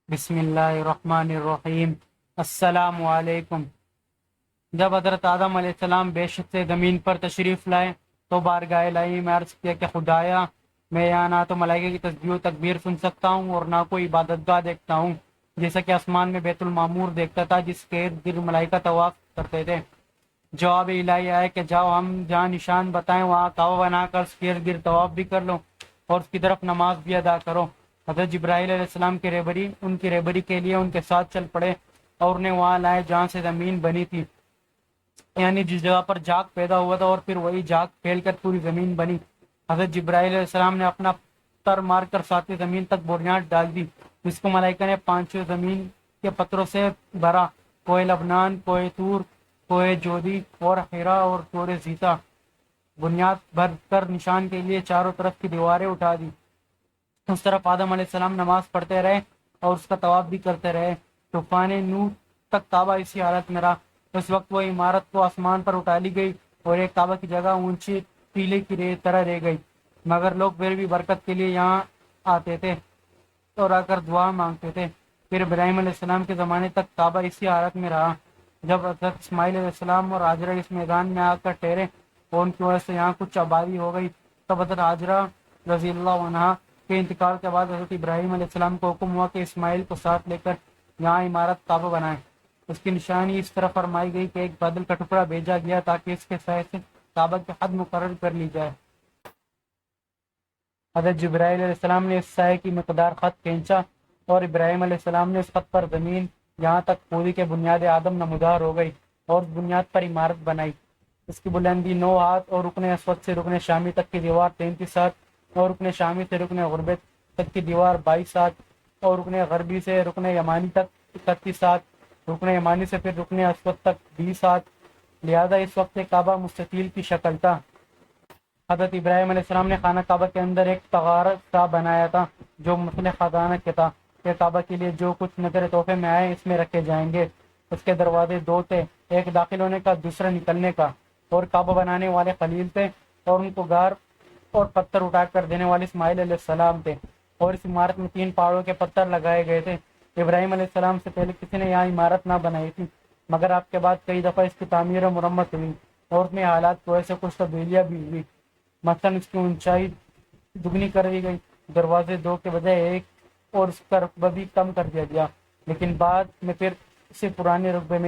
بسم اللہ الرحمن الرحیم۔ السلام علیکم۔ جب حضرت آدم علیہ السلام بے شک سے زمین پر تشریف لائے تو بارگاہ الہی میں عرض کیا کہ خدایا، میں یہاں نہ تو ملائکہ کی تسبیح و تکبیر سن سکتا ہوں اور نہ کوئی عبادت گاہ دیکھتا ہوں، جیسا کہ آسمان میں بیت المعمور دیکھتا تھا جس کے ارد گرد ملائکہ طواف کرتے تھے۔ جواب الہی آیا کہ جاؤ، ہم جہاں نشان بتائیں وہاں کعبہ بنا کر اس کے ارد گرد طواف بھی کر لو اور اس کی طرف نماز بھی ادا کرو۔ حضرت جبرائیل علیہ السلام کی رہبری ان کی رہبری کے لیے ان کے ساتھ چل پڑے اور انہیں وہاں لائے جہاں سے زمین بنی تھی، یعنی جس جگہ پر جھاگ پیدا ہوا تھا، اور پھر وہی جھاگ پھیل کر پوری زمین بنی۔ حضرت جبرائیل علیہ السلام نے اپنا تر مار کر ساتویں زمین تک بنیاد ڈال دی، جس کو ملائکہ نے پانچویں زمین کے پتھروں سے بھرا: کوہ لبنان، کوہ طور، کوہ جودی اور حرا اور طور زیتا۔ بنیاد بھر کر نشان کے لیے چاروں طرف کی دیواریں اٹھا دی۔ اس طرف آدم علیہ السلام نماز پڑھتے رہے اور اس کا طواف بھی کرتے رہے۔ طوفان نوح تک کعبہ اسی حالت میں رہا۔ اس وقت وہ عمارت تو آسمان پر اٹھا لی گئی اور ایک کعبہ کی جگہ اونچی ٹیلے کی طرح رہ گئی، مگر لوگ پھر بھی برکت کے لیے یہاں آتے تھے اور آ کر دعا مانگتے تھے۔ پھر ابراہیم علیہ السلام کے زمانے تک کعبہ اسی حالت میں رہا۔ جب حضرت اسماعیل علیہ السلام اور ہاجرہ اس میدان میں آ کر ٹھہرے اور ان کی وجہ سے یہاں کچھ آبادی ہو گئی، تب حضرت ہاجرہ رضی اللہ عنہا کے انتقال کے بعد حضرت ابراہیم علیہ السلام کو حکم ہوا کہ اسماعیل کو ساتھ لے کر یہاں عمارت کعبہ بنائیں۔ اس کی نشانی اس طرح فرمائی گئی کہ ایک بادل کا ٹکڑا بھیجا گیا تاکہ اس کے سائے سے کعبہ کی حد مقرر کر لی جائے۔ حضرت جبرائیل علیہ السلام نے اس سائے کی مقدار خط کھینچا اور ابراہیم علیہ السلام نے اس خط پر زمین یہاں تک کھودی کہ بنیاد آدم نمودار ہو گئی اور اس بنیاد پر عمارت بنائی۔ اس کی بلندی 9 ہاتھ اور رکن اسود سے رکن شامی تک کی دیوار 33 ہاتھ اور رکن شامی سے رکن غربی تک کی دیوار 22 ہاتھ اور رکن غربی سے رکن یمانی تک 31 ہاتھ، رکن یمانی سے پھر رکن اسود تک 20 ہاتھ، لہذا اس وقت کعبہ مستطیل کی شکل تھا۔ حضرت ابراہیم علیہ السلام نے خانہ کعبہ کے اندر ایک تغارت سا بنایا تھا جو مثل خزانہ کے تھا کہ کعبہ کے لیے جو کچھ نظر تحفے میں آئے اس میں رکھے جائیں گے۔ اس کے دروازے 2 تھے، ایک داخل ہونے کا دوسرا نکلنے کا، اور کعبہ بنانے والے خلیل تھے اور ان کو گار اور پتھر اٹھا کر دینے والے اسماعیل علیہ السلام تھے، اور اس عمارت میں 3 پہاڑوں کے پتھر لگائے گئے تھے۔ ابراہیم علیہ السلام سے پہلے کسی نے یہاں عمارت نہ بنائی تھی، مگر آپ کے بعد کئی دفعہ اس کی تعمیر و مرمت ہوئی اور اس میں حالات کی وجہ سے کچھ تبدیلیاں بھی ہوئی۔ مثلاً اس کی اونچائی دگنی کر دی گئی، دروازے 2 کے بجائے 1 اور اس کا رقبہ بھی کم کر دیا گیا، لیکن بعد میں پھر اسے پرانے رقبے میں